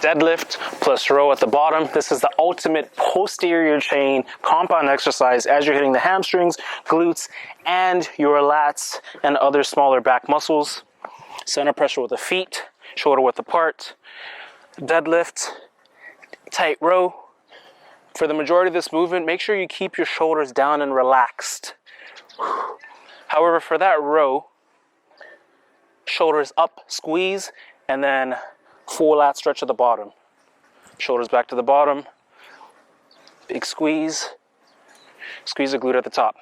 deadlift plus row at the bottom. This is the ultimate posterior chain compound exercise as you're hitting the hamstrings, glutes, and your lats and other smaller back muscles. Center pressure with the feet, shoulder width apart. Deadlift, tight row. For the majority of this movement, make sure you keep your shoulders down and relaxed. However, for that row, shoulders up, squeeze, and then full lat stretch at the bottom. Shoulders back to the bottom, big squeeze, squeeze the glute at the top.